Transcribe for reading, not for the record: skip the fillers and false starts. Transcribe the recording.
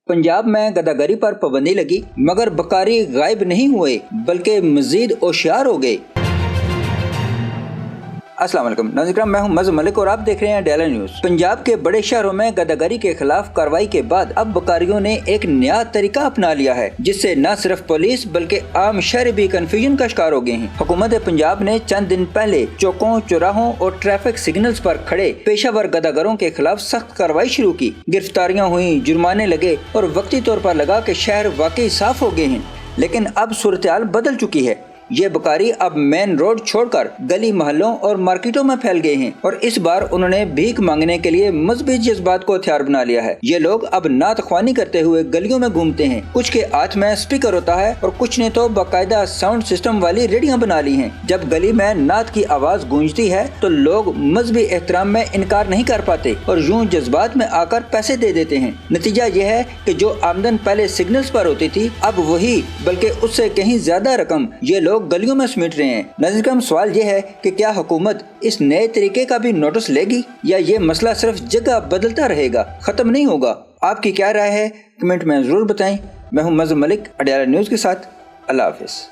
पंजाब में गदागरी पर पाबंदी लगी मगर बकारी गायब नहीं हुए बल्कि मजीद होशियार हो गए। अस्सलाम वालेकुम नाज़रीन, मैं हूं मज़हर मलिक और आप देख रहे हैं डेली न्यूज़। पंजाब के बड़े शहरों में गदागरी के खिलाफ कार्रवाई के बाद अब बकारियों ने एक नया तरीका अपना लिया है जिससे न सिर्फ पुलिस बल्कि आम शहरी भी कंफ्यूजन का शिकार हो गए हैं। हुकूमत पंजाब ने चंद दिन पहले चौकों, चौराहों और ट्रैफिक सिग्नल्स पर खड़े पेशावर गदागरों के खिलाफ सख्त कार्रवाई शुरू की। गिरफ्तारियां हुई, जुर्माने लगे और वक्ती तौर पर लगा कि शहर वाकई साफ हो गए हैं। लेकिन अब सूरत हाल बदल चुकी है। ये बकारी अब मेन रोड छोड़कर गली मोहल्लों और मार्केटों में फैल गए हैं और इस बार उन्होंने भीख मांगने के लिए मजहबी जज्बात को हथियार बना लिया है। ये लोग अब नात ख्वानी करते हुए गलियों में घूमते हैं। कुछ के हाथ में स्पीकर होता है और कुछ ने तो बाकायदा साउंड सिस्टम वाली रेडियो बना ली हैं। जब गली में नात की आवाज गूंजती है तो लोग मजहबी एहतराम में इनकार नहीं कर पाते और यूं जज्बात में आकर पैसे दे देते हैं। नतीजा ये है कि जो आमदन पहले सिग्नल्स पर होती थी अब वही बल्कि उससे कहीं ज्यादा रकम ये लोग गलियों में समेट रहे हैं। नाज़रीन, सवाल ये है कि क्या हुकूमत इस नए तरीके का भी नोटिस लेगी या ये मसला सिर्फ जगह बदलता रहेगा, खत्म नहीं होगा? आपकी क्या राय है कमेंट में जरूर बताएं। मैं हूं मज़हर मलिक, डेली न्यूज़ के साथ। अल्लाह हाफिज़।